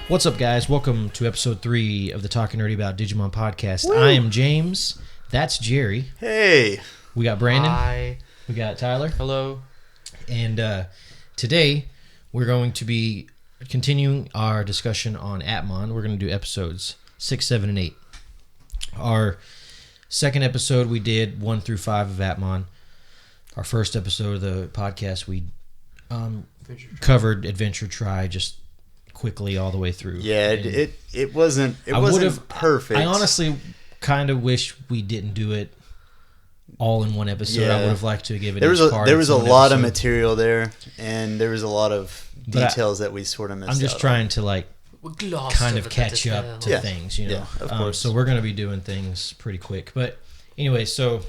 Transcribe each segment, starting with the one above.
What's up, guys? Welcome to episode 3 of the Talking Nerdy About Digimon podcast. Woo! I am James. That's Jerry. Hey. We got Brandon. Hi. We got Tyler. Hello. And today we're going to be continuing our discussion on Appmon. We're going to do episodes 6, 7, and 8. Our second episode we did 1 through 5 of Appmon. Our first episode of the podcast we covered Adventure Try just quickly all the way through. Yeah, it wasn't perfect. I honestly kind of wish we didn't do it all in one episode. Yeah. I would have liked to give it. There was a lot of material there, and there was a lot of details that we sort of missed. I'm just trying to kind of catch up to things, you know. Yeah, of course. So we're going to be doing things pretty quick. But anyway, so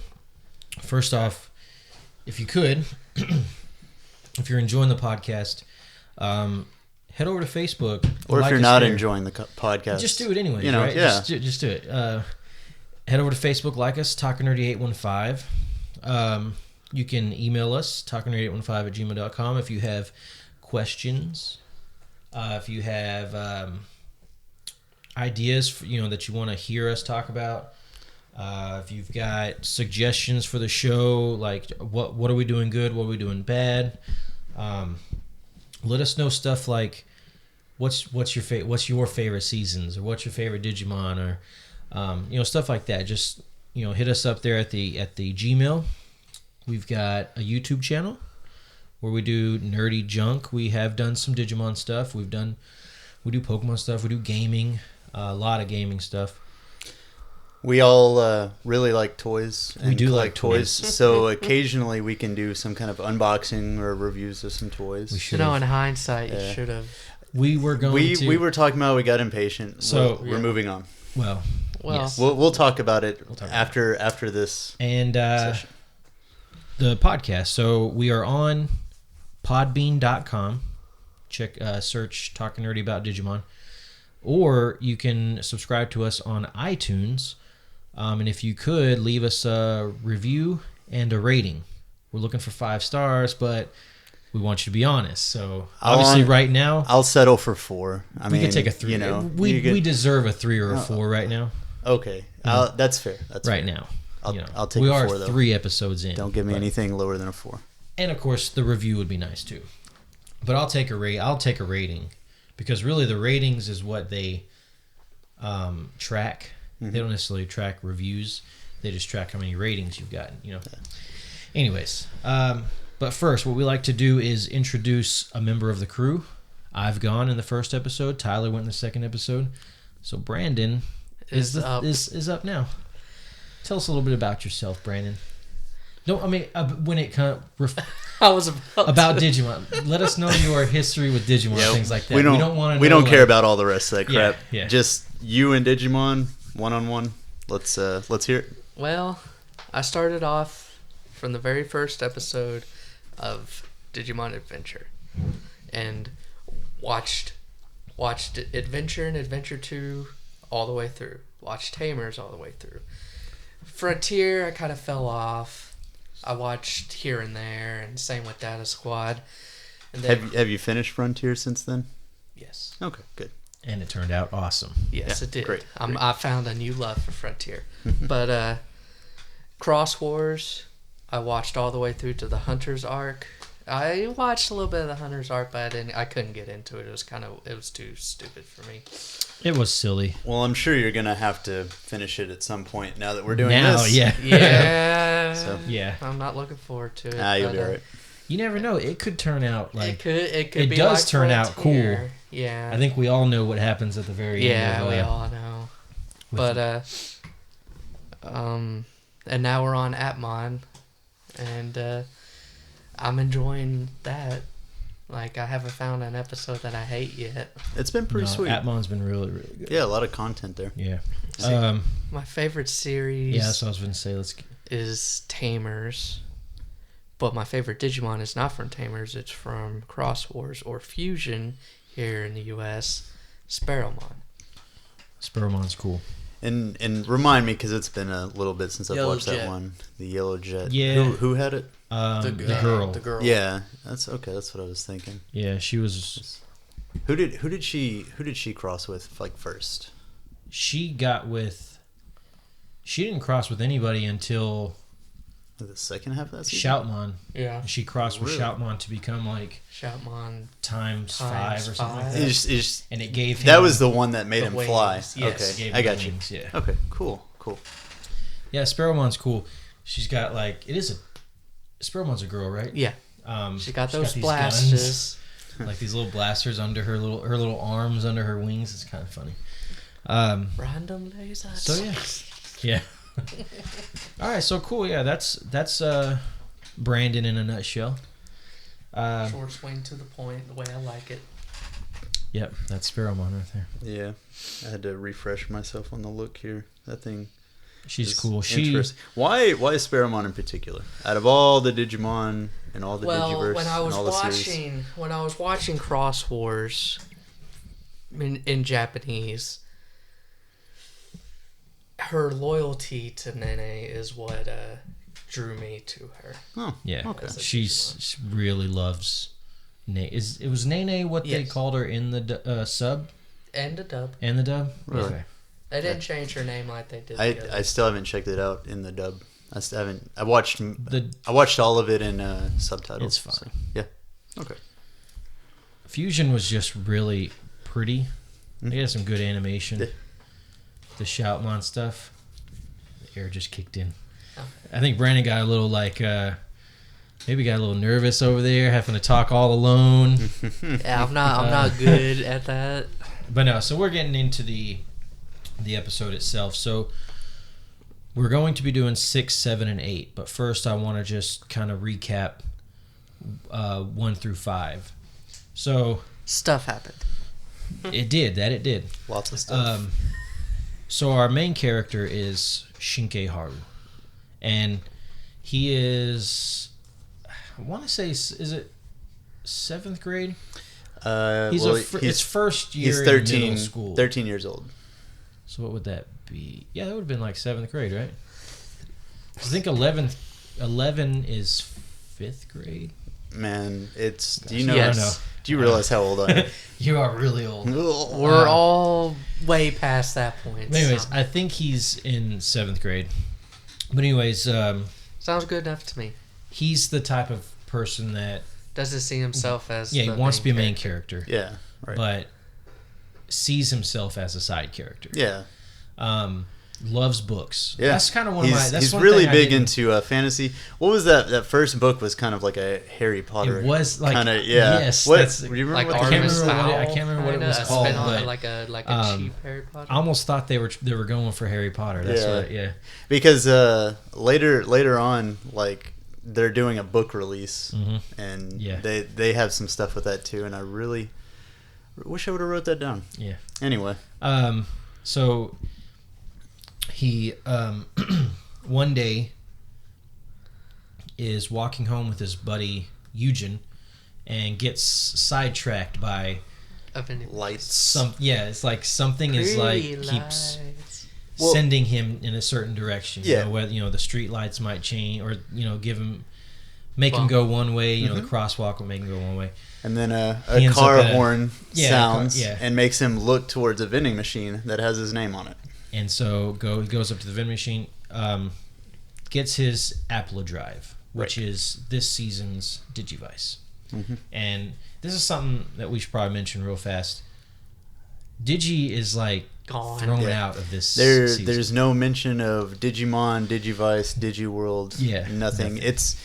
first off, if you could, if you're enjoying the podcast, head over to Facebook. Or if you're not enjoying the podcast, just do it anyway. You know, right? Yeah. Just do it. Head over to Facebook, like us, talkingnerdy815. You can email us, talkingnerdy815@gmail.com if you have questions. If you have ideas that you want to hear us talk about. If you've got suggestions for the show, like what are we doing good, what are we doing bad. Let us know stuff like what's your favorite seasons, or what's your favorite Digimon, or stuff like that. Just hit us up there at the Gmail. We've got a YouTube channel where we do nerdy junk. We have done some Digimon stuff. We do Pokemon stuff. We do gaming, a lot of gaming stuff. We all really like toys. We do like toys. So occasionally we can do some kind of unboxing or reviews of some toys. We should. In hindsight, you should have. We were We were talking about. We got impatient. So we're moving on. Well, yes. We'll talk about it after this and session. The podcast. So we are on Podbean.com. Search Talking Nerdy About Digimon, or you can subscribe to us on iTunes. And if you could, leave us a review and a rating. We're looking for 5 stars, but we want you to be honest. So obviously right now, I'll settle for 4. We can take a 3. We deserve a 3 or a 4 right now. Okay. That's fair. That's right fair. now. I'll take a 4, though. We are 3 episodes in. Don't give me anything lower than a 4. And of course, the review would be nice too. But I'll take a rating, because really the ratings is what they track. Mm-hmm. They don't necessarily track reviews. They just track how many ratings you've gotten. Anyways, but first, what we like to do is introduce a member of the crew. I've gone in the first episode. Tyler went in the second episode. So Brandon is up now. Tell us a little bit about yourself, Brandon. No, I mean when it comes. I was about Digimon. Let us know your history with Digimon, things like that. We don't care about all the rest of that crap. Yeah. Just you and Digimon, one-on-one. Let's hear it. Well, I started off from the very first episode of Digimon Adventure, and watched Adventure and Adventure 2 all the way through. Watched Tamers all the way through. Frontier, I kind of fell off. I watched here and there, and same with Data Squad. And then, have you finished Frontier since then? Yes. Okay, good. And it turned out awesome. Yes, it did. Great. I found a new love for Frontier. But Cross Wars, I watched all the way through to the Hunter's arc. I watched a little bit of the Hunter's arc, but I couldn't get into it. It was too stupid for me. It was silly. Well, I'm sure you're gonna have to finish it at some point now that we're doing this. Yeah. So. Yeah. I'm not looking forward to it. You'll be alright. You never know. It could turn out like it could be does like turn out Frontier. cool. Yeah. I think we all know what happens at the very end. Yeah, we all know. But and now we're on Appmon, and I'm enjoying that. Like, I haven't found an episode that I hate yet. It's been pretty sweet. Appmon's been really, really good. Yeah, a lot of content there. Yeah. My favorite series. Yeah, so I was going to say, is Tamers. But my favorite Digimon is not from Tamers. It's from Cross Wars or Fusion here in the U.S. Sparrowmon. Sparrowmon's cool. And remind me, because it's been a little bit since I've watched that one. The Yellow Jet. Yeah. Who had it? The girl. The girl. Yeah, that's okay. That's what I was thinking. Yeah, she was Who did she cross with like first? She didn't cross with anybody until The second half of that season? Shoutmon. Yeah. She crossed with Really? Shoutmon to become like Shoutmon times 5 or something like that. And it gave him... That was the one that made the him wings. fly. Yes, Okay, gave I him got the you. wings, yeah. Okay, cool. Yeah, Sparrowmon's cool. She's got like... Sparrowmon's a girl, right? Yeah. She got those these blasters. guns, like these little blasters under her little arms under her wings. It's kind of funny. Random lasers. So yeah. All right, so cool. Yeah, that's Brandon in a nutshell. Short swing to the point, the way I like it. Yep, that's Sparrowmon right there. Yeah, I had to refresh myself on the look here. That thing. She's cool. Why is Sparrowmon in particular? Out of all the Digimon and all the Digiverse when I and was all the series. when I was watching Cross Wars in Japanese, her loyalty to Nene is what drew me to her. Oh, Yeah, okay. she really loves. It was Nene what they Yes. called her in the sub And a dub. and the dub? Really? Okay. They didn't change her name like they did. I still haven't checked it out in the dub. I still haven't. I watched The all of it in subtitles. It's fine. So, yeah. Okay. Fusion was just really pretty. They had some good animation. Yeah. The Shoutmon stuff. The air just kicked in. Okay. I think Brandon got a little maybe got a little nervous over there, having to talk all alone. Yeah, I'm not good at that. But no, so we're getting into the episode itself. So we're going to be doing 6, 7, and 8. But first, I want to just kind of recap 1 through 5. So Stuff happened. it did. Lots of stuff. So our main character is Shinkei Haru, and he is, I want to say, is it 7th grade? It's first year he's 13, in middle school. 13 years old. So what would that be? Yeah, that would have been like 7th grade, right? I think 11 is 5th grade. Man, it's... Do Gosh, you know? Yes. Do you realize how old I am? You are really old. We're all way past that point. Anyways, so. I think he's in 7th grade. But anyways, Sounds good enough to me. he's the type of person that Doesn't see himself as he the wants to be a main character. character, Yeah, right. but sees himself as a side character. Yeah. Loves books. Yeah. That's kind of one of my. That's he's one really thing I big didn't- into fantasy. What was that? That first book was kind of like a Harry Potter. It was like kind of Yes, What? that's- Do you remember Like what I can't Artemis remember what Fowl, I can't remember what it kinda, was a called, spin-off, but, like a cheap Harry Potter. I almost thought they were going for Harry Potter. That's Yeah. what. Yeah. Because later on, like they're doing a book release, and Yeah. they have some stuff with that too. And I really wish I would have wrote that down. Yeah. Anyway, So he one day is walking home with his buddy Eugen and gets sidetracked by lights. it's like something is like keeps Well- sending him in a certain direction. Yeah. You know, whether the street lights might change or make him go one way, the crosswalk will make him go one way. And then He a ends car up at a- horn Yeah, sounds yeah. and makes him look towards a vending machine that has his name on it. And so he goes up to the vending machine, gets his Appala Drive, which is this season's Digivice. And this is something that we should probably mention real fast. Digi is like Gone. thrown Yeah. out of this season. There's no mention of Digimon, Digivice, Digiworld. Yeah, nothing. It's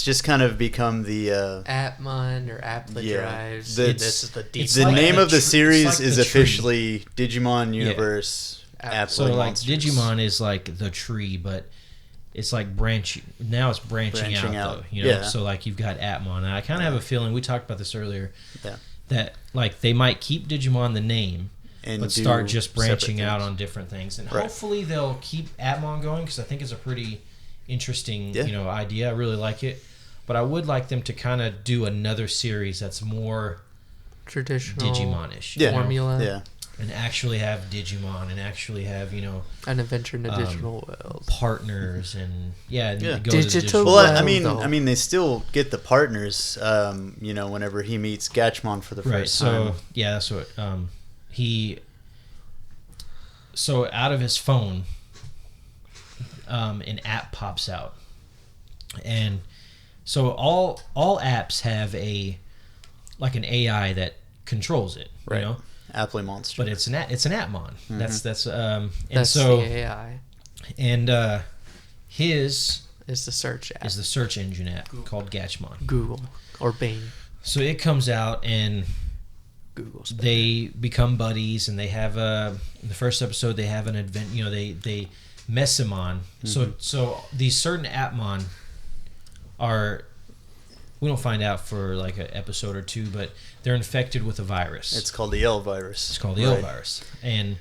just kind of become the Appmon or Appala Yeah. Drives. The- This is the deep. it's the like name the of the tr- series it's like is the tree. officially Digimon Universe. Appala So like Monsters. Digimon is like the tree, but it's like branching Branching out, out. though. Yeah. So like you've got Appmon. And I kind of have a feeling we talked about this earlier. Yeah. That like they might keep Digimon the name, And but do start just separate branching out things. on different things, and Right. hopefully they'll keep Appmon going because I think it's a pretty interesting idea. I really like it, but I would like them to kind of do another series that's more traditional Digimon-ish. Yeah. formula. Yeah. and actually have Digimon and actually have, you know, An adventure in additional worlds. partners and go to the Digital Well, Well, I mean, they still get the partners. You know, whenever he meets Gatchmon for the first time. So yeah, that's what he. So out of his phone, an app pops out, and so all apps have an AI that controls it, Right. you know. Apply Monster. But it's an Appmon. Mm-hmm. That's so the AI. and his Is the search app. is the search engine app called Gatchmon. Google or Bing. So it comes out and Google's they become buddies, and they have in the first episode they have an advent. You know, they mess him on. So these certain Appmon are. We don't find out for like an episode or two, but they're infected with a virus. It's called the L virus. It's called the L virus, and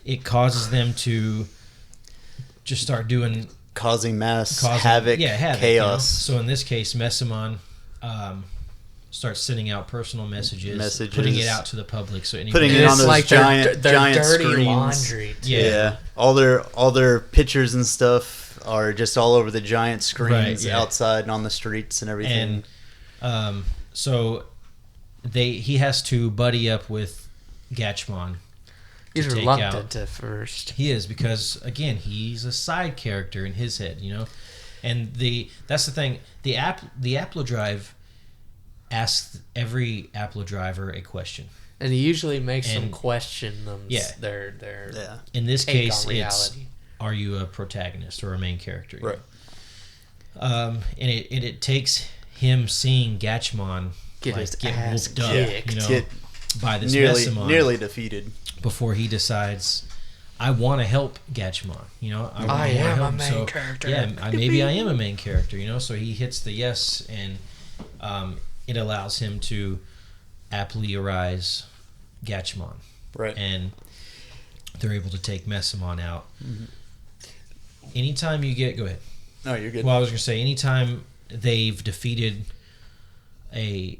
it causes them to just start causing havoc, chaos. You know? So in this case, Messamon starts sending out personal messages, putting it out to the public. So putting it on those like giant dirty screens. Laundry. Yeah. All their pictures and stuff are just all over the giant screens outside and on the streets and everything. And so he has to buddy up with Gatchmon. He's reluctant at first. He is, because again, he's a side character in his head, you know. And that's the thing. The Appala Drive asks every Appala Driver a question. And he usually makes them question them. Their In this case, on reality. Are you a protagonist or a main character? Right. And it takes him seeing Gatchmon get ass whooped up, kicked. you know, by this Messamon nearly defeated before he decides, I want to help Gatchmon. You know, I am a main character. Yeah, maybe I am a main character. You know, so he hits the yes, and it allows him to Appalize Gatchmon. Right. And they're able to take Messamon out. Mm-hmm. Anytime you get... Go ahead. No, you're good. Well, I was going to say, anytime they've defeated a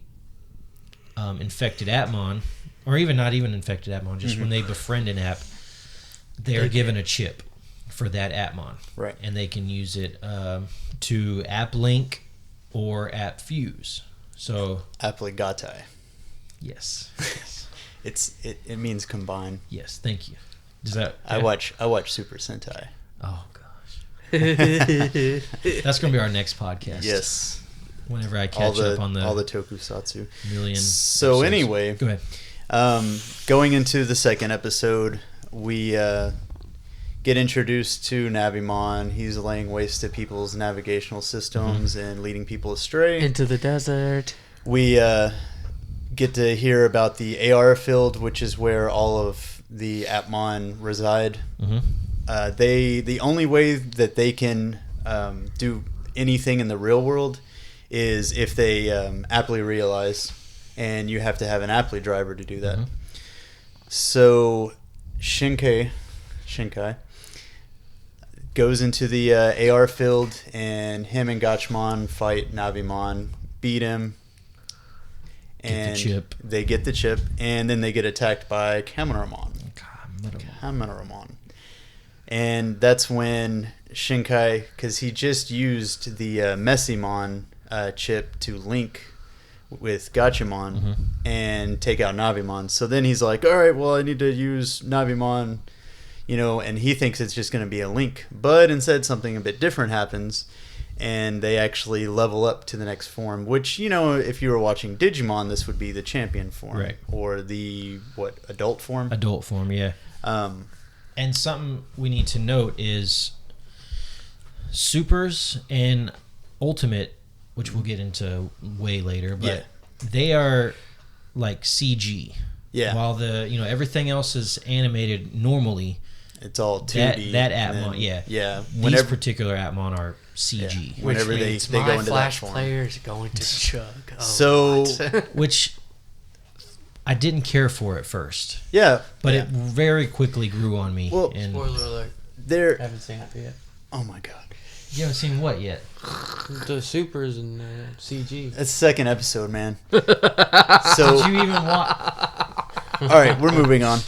infected Appmon, or even not even infected Appmon, just when they befriend an app, they're given a chip for that Appmon. Right. And they can use it to app link or app fuse. So... Appligatai. Yes. It means combine. Yes, thank you. Does that... I watch Super Sentai. Oh, gosh. That's going to be our next podcast. Yes. Whenever I catch up on all the tokusatsu. Million. So episodes. Anyway, go ahead. Going into the second episode, we get introduced to Navimon. He's laying waste to people's navigational systems and leading people astray. Into the desert. We get to hear about the AR field, which is where all of the Appmon reside. The only way that they can do anything in the real world is if they Apply realize, and you have to have an Apply driver to do that. So Shinkai goes into the AR field, and him and Gatchmon fight Navimon, beat him, and they get the chip, and then they get attacked by Caranari. And that's when Shinkai, because he just used the Messamon chip to link with Gatchmon and take out Navimon. So then he's like, all right, well, I need to use Navimon, you know, and he thinks it's just going to be a link. But instead something a bit different happens, and they actually level up to the next form, which, you know, if you were watching Digimon, this would be the champion form. Right. Or the, adult form? Adult form, yeah. And something we need to note is Supers and Ultimate, which we'll get into way later, but they are like CG. Yeah. While everything else is animated normally, it's all 2D. That Appmon, yeah. These particular Appmon are CG. Yeah. Whenever they go into Flash that form. player's going to chug. Which I didn't care for at first. Yeah. But it very quickly grew on me. Well, spoiler alert. I haven't seen it yet. Oh my god. You haven't seen what yet? The Supers and CG. That's the second episode, man. So did you even watch? All right, we're moving on.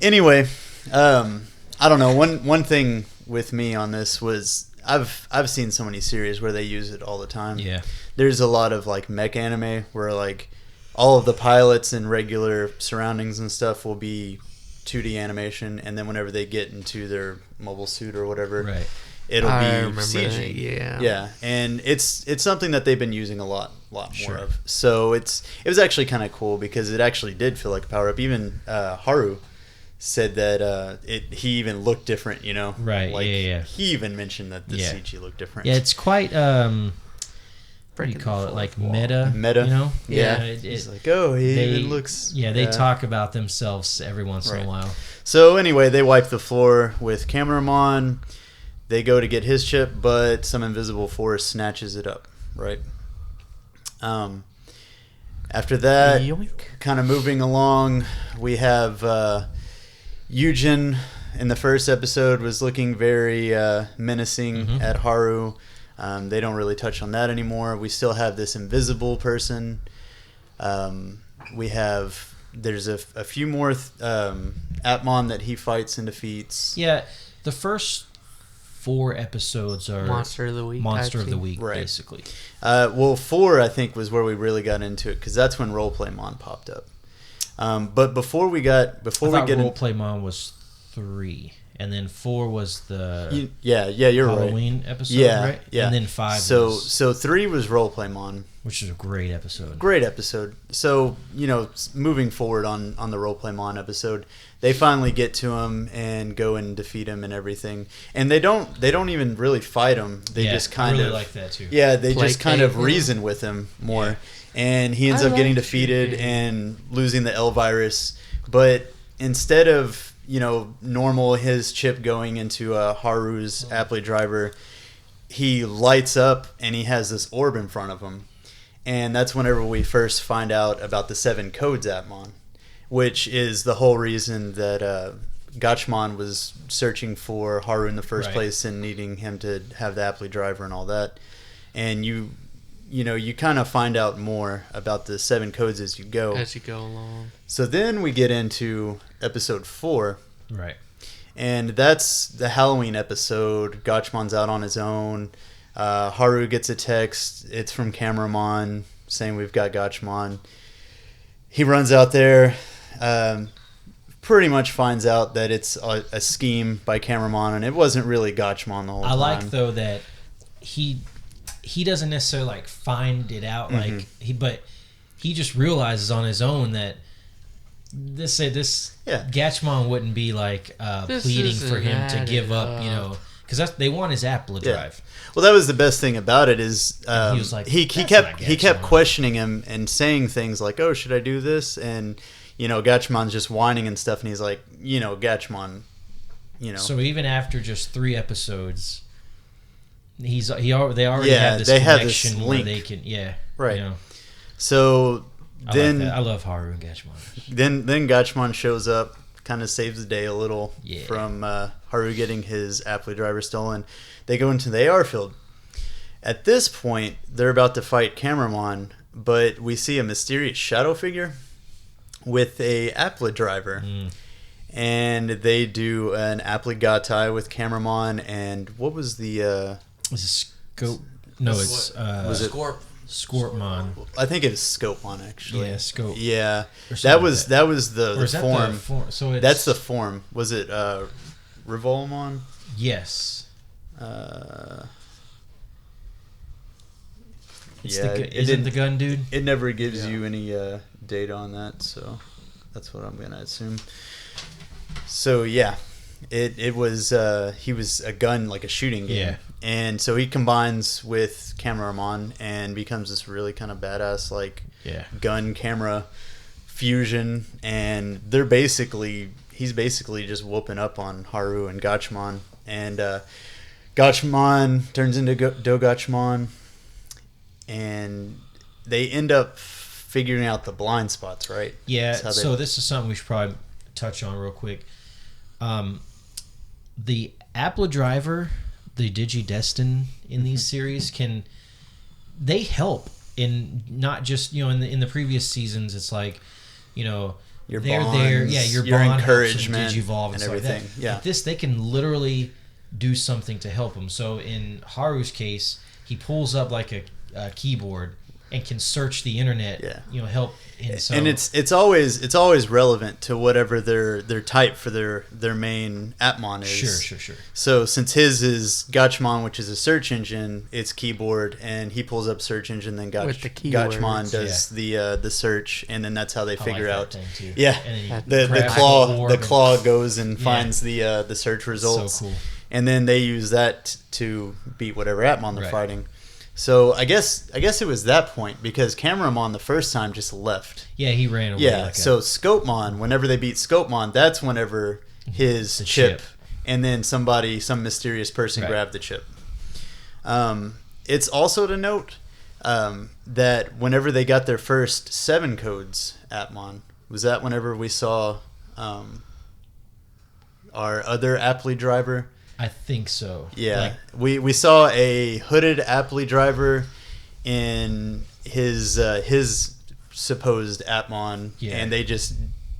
Anyway, I don't know. One thing with me on this was I've seen so many series where they use it all the time. Yeah. There's a lot of like mech anime where like all of the pilots and regular surroundings and stuff will be 2D animation, and then whenever they get into their mobile suit or whatever, Right. it'll I be remember CG. that, yeah. Yeah, and it's something that they've been using a lot more Sure. of. So it was actually kind of cool because it actually did feel like a power up. Even Haru said that he even looked different, you know. Right, Like, yeah. He even mentioned that the Yeah. CG looked different. Yeah, it's quite what do you Breaking call the it? Like fourth wall. meta, you know? Yeah. it, He's like, oh, he they even looks. Yeah, they talk about themselves every once in Right. a while. So anyway, they wipe the floor with Cameramon. They go to get his chip, but some invisible force snatches it up. Right. After that, Yoink. kind of moving along, we have Eugen in the first episode was looking very menacing at Haru. They don't really touch on that anymore. We still have this invisible person. There's a few more Atmon that he fights and defeats. Yeah, the first 4 episodes are Monster of the Week. Monster type of the thing. Week, Right. basically. Well, 4 I think was where we really got into it because that's when Roleplaymon popped up. But before we get I thought Roleplaymon was 3, and then 4 was the you're right. Halloween episode, Yeah, right? yeah. And then 5 So 3 was Roleplaymon. which is a great episode. Great episode. So, moving forward on the Roleplaymon episode, they finally get to him and go and defeat him and everything. And they don't even really fight him. They just kind I really of like that too. Yeah, they just kind of Placate him. reason with him more. Yeah. And he ends I up getting like defeated you. and losing the L virus. But instead of, normal his chip going into Haru's Appala Driver, he lights up and he has this orb in front of him. And that's whenever we first find out about the 7 codes Atmon, which is the whole reason that Gachmon was searching for Haru in the first Right. place and needing him to have the Appala Driver and all that. And you kind of find out more about the 7 codes as you go. As you go along. So then we get into episode 4. Right. And that's the Halloween episode. Gachmon's out on his own. Haru gets a text. It's from Cameramon saying we've got Gachmon. He runs out there. Pretty much finds out that it's a scheme by Cameramon, and it wasn't really Gachmon the whole time. I like though that he doesn't necessarily like find it out but he just realizes on his own that this Gachmon wouldn't be like This pleading for isn't him to added give up, because they want his Appala Yeah. Drive. Well, that was the best thing about it is He was like, he "That's kept not he kept Gachmon." questioning him and saying things like, "Oh, should I do this?" And Gachmon's just whining and stuff, and he's like, Gachmon, So even after just 3 episodes, they already Yeah, have this they have this connection where link. they can Right. So I then like that. I love Haru and Gachmon. then Gachmon shows up, kind of saves the day a little Yeah. from Haru getting his Appala Driver stolen. They go into the AR field. At this point, they're about to fight Cameramon, but we see a mysterious shadow figure with a Appala Driver. And they do an Appala Gatai with Cameramon, and what was the... Is it Scope? No, it's was it Scorpmon. I think it is Scopemon, actually. Yeah, Scope. Yeah, Or that something was like that was Or the is that form. the form? So it's, That's the form. Was it Revolmon? yes. It's Yeah, the it isn't didn't- the gun dude? It never gives you any data on that, so that's what I'm gonna assume. So yeah, it was he was a gun, like a shooting game, Yeah. and so he combines with Cameramon and becomes this really kind of badass like Yeah. gun camera fusion, and he's basically just whooping up on Haru and Gachmon, and Gachmon turns into Dogachmon, and they end up figuring out the blind spots, right? Yeah, That's how they- so this is something we should probably touch on real quick. The Appala Driver, the Digidestin in these series they help in not just in the previous seasons. It's like your they're bonds, there. Yeah, your your bond encouragement, Digivolve and stuff like everything. that. Yeah. With this, they can literally do something to help him. So in Haru's case, he pulls up like a keyboard and can search the internet. Yeah. Help. And, so, and it's always relevant to whatever their type for their main Appmon is. Sure. So since his is Gachmon, which is a search engine, it's keyboard, and he pulls up search engine, then With the keywords, Gachmon does the search, and then that's how they figure out. Thing too. Yeah, And then the claw goes and finds the search results. So cool. And then they use that to beat whatever Appmon they're Right. fighting. So I guess it was that point because Cameramon the first time just left. Yeah, he ran away. Yeah, like so Scopemon, whenever they beat Scopemon, that's whenever his The chip, chip. and then some mysterious person Right. grabbed the chip. It's also to note that whenever they got their first 7 codes, Appmon, was that whenever we saw our other Appala Driver? I think so. Yeah, we saw a hooded Appala Driver in his supposed Appmon, and they just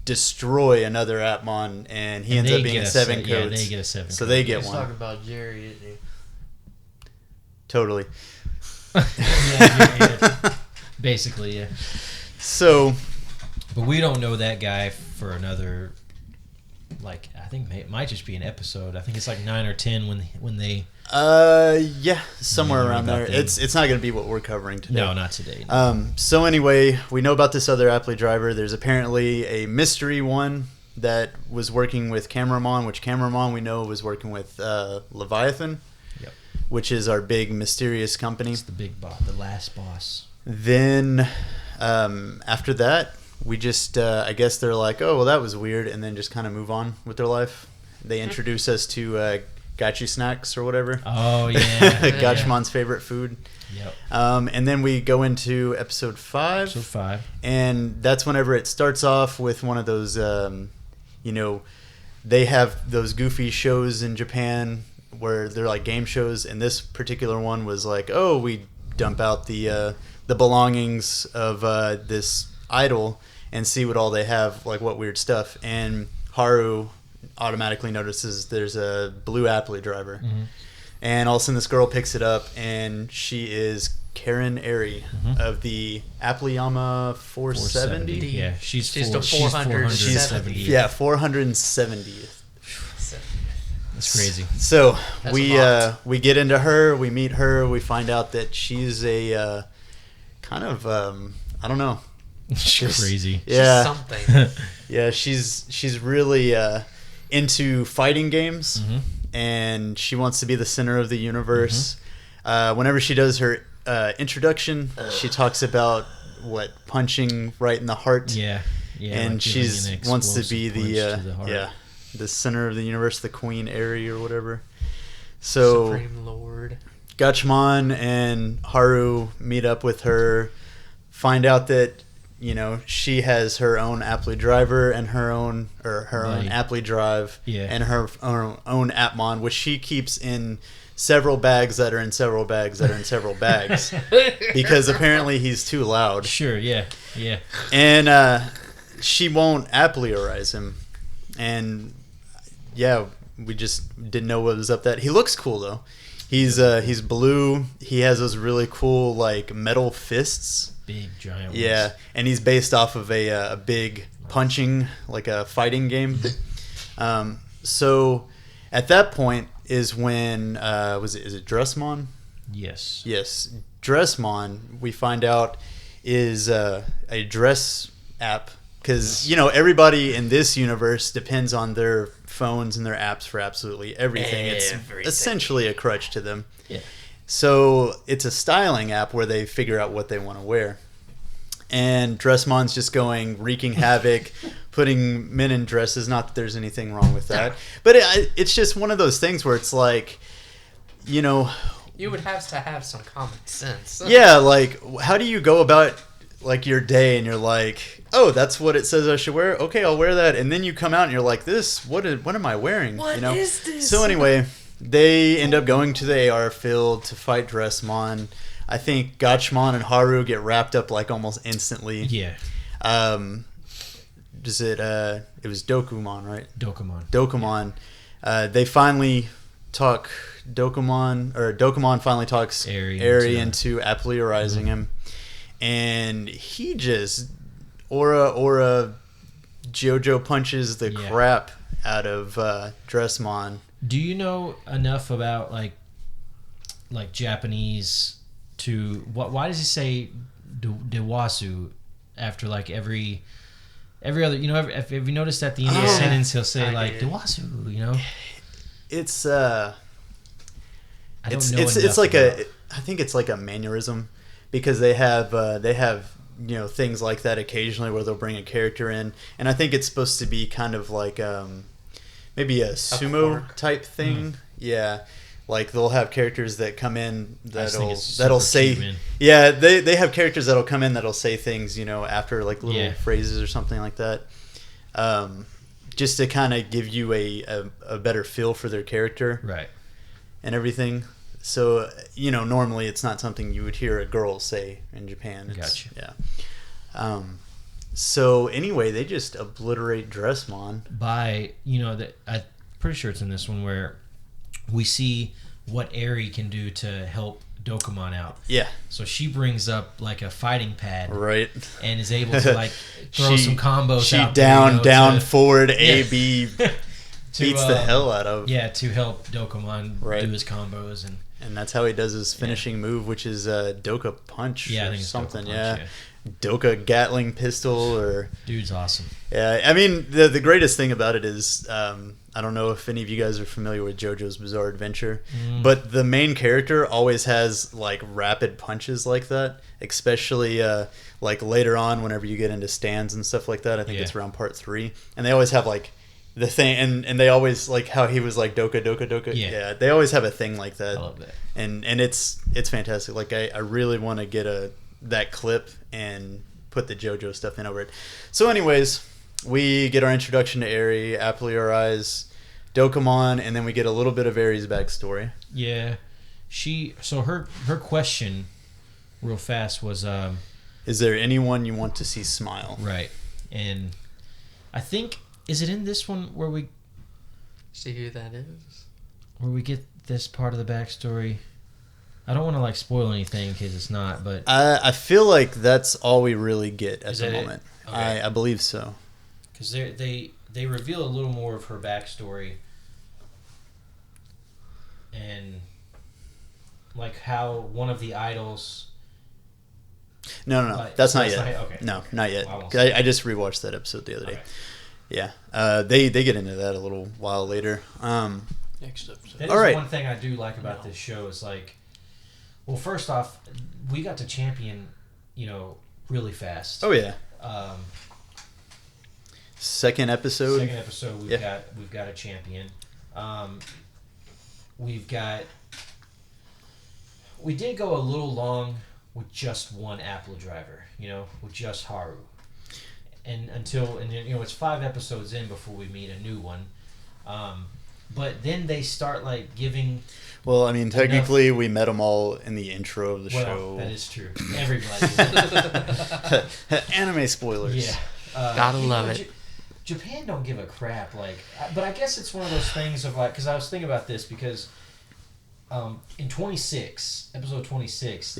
destroy another Appmon, and he ends up being 7 codes. Yeah, they get a 7. So they get He's one. talking about Jerry, isn't he? Totally. yeah, basically, yeah. So, but we don't know that guy for another. Like I think it might just be an episode. I think it's like 9 or 10 when they. yeah, somewhere Yeah, around there. about them. It's not going to be what we're covering today. No, not today. No. So anyway, we know about this other Appala Driver. There's apparently a mystery one that was working with Cameramon, which Cameramon we know was working with Leviathan, Yep. which is our big mysterious company. It's the big boss, the last boss. Then after that, we just I guess they're like, oh well, that was weird, and then just kind of move on with their life. They introduce us to Gachi snacks or whatever. Oh yeah, Gachimon's favorite food. Yep. And then we go into episode 5. Episode 5. And that's whenever it starts off with one of those, they have those goofy shows in Japan where they're like game shows. And this particular one was like, oh, we dump out the belongings of this idol and see what all they have, like what weird stuff. And Haru automatically notices there's a blue Appala Driver. Mm-hmm. And all of a sudden this girl picks it up, and she is Caranari of the Applayama 470. Yeah, she's the 470. Yeah, 470th. That's crazy. So That's a lot. we get into her, we meet her, we find out that she's a kind of I don't know. She's crazy. Yeah, Something. yeah, she's really into fighting games. Mm-hmm. And she wants to be the center of the universe. Whenever she does her introduction, she talks about punching right in the heart. Yeah. And like she's giving an wants to be explosive punch to the heart. the center of the universe, the Queen Aerie or whatever. So Supreme Lord. Gachmon and Haru meet up with her, find out that she has her own Appala Driver and her own Appala Drive, and her own Appmon, which she keeps in several bags that are in several bags that are in several bags, because apparently he's too loud. Sure, yeah. And she won't Appalarize him, and yeah, we just didn't know what was up that. He looks cool though. He's blue. He has those really cool like metal fists. Big giant ones. Yeah, and he's based off of a big punching, like a fighting game. So at that point is when is it Dressmon? Yes. Yes, Dressmon. We find out is a dress app, because everybody in this universe depends on their phones and their apps for absolutely everything. It's essentially a crutch to them. Yeah. So it's a styling app where they figure out what they want to wear. And Dressmon's just wreaking havoc, putting men in dresses. Not that there's anything wrong with that. But it's just one of those things where it's like, You would have to have some common sense. yeah, like how do you go about like your day and you're like, oh, that's what it says I should wear? Okay, I'll wear that. And then you come out and you're like, what am I wearing? What is this? So anyway, they end up going to the AR field to fight Dressmon. I think Gachmon and Haru get wrapped up like almost instantly. Yeah. is it? It was Dokumon, right? Dokumon. They finally talk Dokumon finally talks Eri into Appalarizing him, and he just aura JoJo punches the crap out of Dressmon. Do you know enough about like Japanese to why does he say Dewasu after like every other, you know, if you noticed at the end of the sentence he'll say like Dewasu, you know? It's I don't know it's like I think it's like a mannerism, because they have you know, things like that occasionally where they'll bring a character in, and I think it's supposed to be kind of like maybe a sumo type thing. Yeah, like they'll have characters that come in that'll say cute, they have characters that'll come in that'll say things, you know, after like little phrases or something like that, just to kind of give you a better feel for their character, right, and everything. So, you know, normally it's not something you would hear a girl say in Japan. Gotcha. Yeah. So anyway, they just obliterate Dressmon by, you know, that I'm pretty sure it's in this one where we see what Eri can do to help Dokumon out. Yeah. So she brings up like a fighting pad, right, and is able to like throw some combos. She out down to, forward A B beats the hell out of. Yeah, to help Dokumon do his combos, and that's how he does his finishing move, which is Doka Punch. Yeah, or I think it's something. Doka Punch, Doka Gatling Pistol, or dude's awesome. Yeah, I mean the greatest thing about it is I don't know if any of you guys are familiar with JoJo's Bizarre Adventure, but the main character always has like rapid punches like that, especially like later on whenever you get into stands and stuff like that. I think it's around part 3, and they always have like the thing, and they always like how he was like Doka Doka Doka. Yeah, they always have a thing like that. I love that, and it's fantastic. Like I really want to get that clip and put the JoJo stuff in over it. So anyways, we get our introduction to Eri, Appaliarize, Dokumon, and then we get a little bit of Eri's backstory. Yeah, so her question real fast was is there anyone you want to see smile? Right. And I think, is it in this one where we see who that is, where we get this part of the backstory? I don't want to like spoil anything because it's not, but I feel like that's all we really get at the moment. Okay. I believe so, because they reveal a little more of her backstory, and like how one of the idols. No, like, that's not yet. Okay. No, not yet. Well, I just rewatched that episode the other day. Yeah, they get into that a little while later. Next episode. That is one thing I do like about this show is like, well, first off, we got to champion, you know, really fast. Oh yeah. Second episode, we've got a champion. We did go a little long with just one Appala Driver, you know, with just Haru. And you know, it's 5 episodes in before we meet a new one. But then they start like giving. Well, I mean, technically, we met them all in the intro of the show. That is true. Everybody. Anime spoilers. Yeah. Gotta love it. Japan don't give a crap. Like, but I guess it's one of those things of like, because I was thinking about this because in episode 26,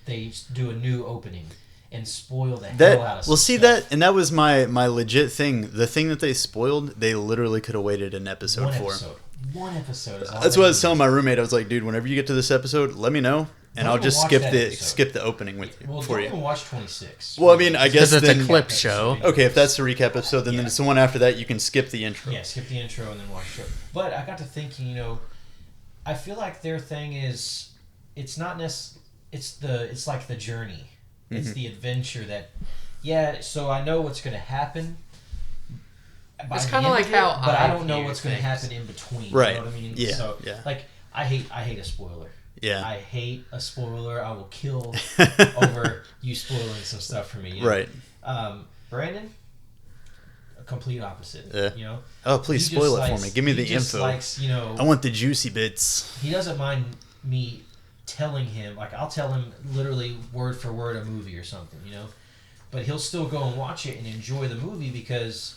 they do a new opening and spoil the hell out of Well, see stuff. That was my legit thing. The thing that they spoiled, they literally could have waited an episode for. One episode. That's what I was telling my roommate. I was like, dude, whenever you get to this episode, let me know, and I'll just skip the opening for you. Well, don't even watch 26. Well, I mean, I guess it's a clip show. Okay, if that's the recap episode, then it's the one after that. You can skip the intro. Yeah, skip the intro and then watch the show. But I got to thinking, you know, I feel like their thing is, it's not necessarily. It's like the journey. It's the adventure that. Yeah, so I know what's going to happen. It's kind of like how but I don't know what's going to happen in between. Right. You know what I mean? Yeah. So, yeah. like, I hate a spoiler. Yeah. I hate a spoiler. I will kill over you spoiling some stuff for me. You know? Right. Brandon, a complete opposite. Yeah. You know. Oh, please spoil it for me. Give me the info. Likes, you know, I want the juicy bits. He doesn't mind me telling him. Like, I'll tell him literally word for word a movie or something. You know. but he'll still go and watch it and enjoy the movie because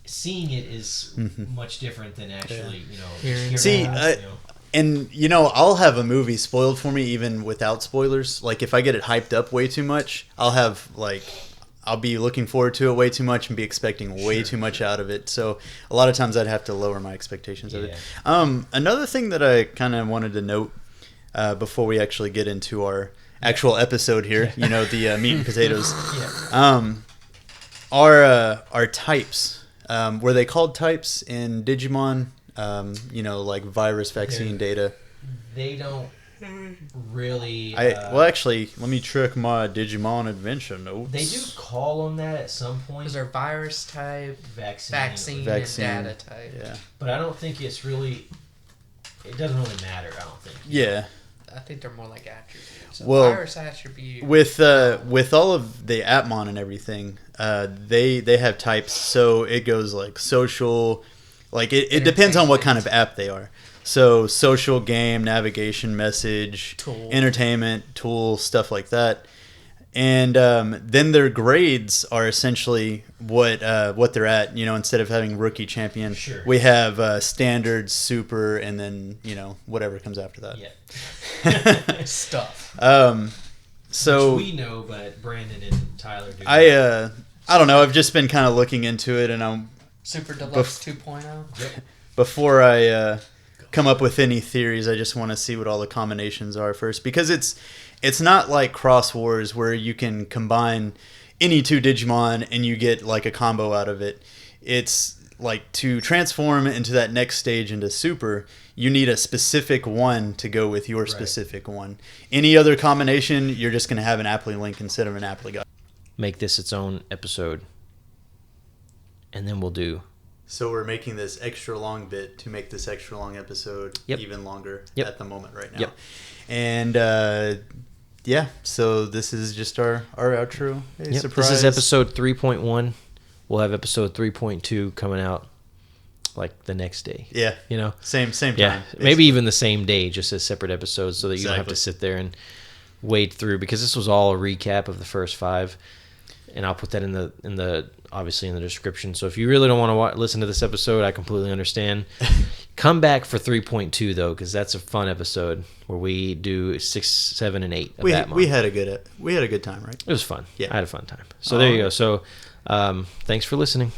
seeing it is much different than actually, hearing See, it, and I'll have a movie spoiled for me even without spoilers. Like if I get it hyped up way too much, I'll be looking forward to it way too much and be expecting way too much out of it. So a lot of times I'd have to lower my expectations of it. Another thing that I kind of wanted to note before we actually get into our actual episode here, the meat and potatoes, are types. Were they called types in Digimon? Like virus, vaccine, data. They don't really. Actually, let me check my Digimon adventure notes. They do call them that at some point. Is there virus type, vaccine, and data type? Yeah, but I don't think it's really. It doesn't really matter. I don't think. Yeah. I think they're more like attributes. So well, virus attribute. With all of the Appmon and everything, they have types. So it goes like social, like it depends on what kind of app they are. So social, game, navigation, message, tool, entertainment, tool, stuff like that. And then their grades are essentially what they're at. Instead of having rookie, champion, we have standard, super, and then whatever comes after that. Yeah. Stuff. So which we know, but Brandon and Tyler do. I don't know. I've just been kind of looking into it, and I'm Super Deluxe 2.0. Yep. Before I come up with any theories, I just want to see what all the combinations are first, because it's not like Cross Wars where you can combine any two Digimon and you get like a combo out of it. It's like to transform into that next stage into Super, you need a specific one to go with your specific one. Any other combination, you're just going to have an Apply Link instead of an Apply Guide. Make this its own episode. And then we'll do. So we're making this extra long bit to make this extra long episode even longer at the moment right now. Yep. And so this is just our outro. Hey, surprise. This is episode 3.1. We'll have episode 3.2 coming out like the next day. Yeah. Same time. Yeah. Maybe even the same day, just as separate episodes, so that you don't have to sit there and wade through, because this was all a recap of the first 5. And I'll put that in the obviously in the description. So if you really don't want to listen to this episode, I completely understand. Come back for 3.2 though, because that's a fun episode where we do 6, 7, and 8. Of we had a good time, right? It was fun. Yeah, I had a fun time. So there you go. So thanks for listening.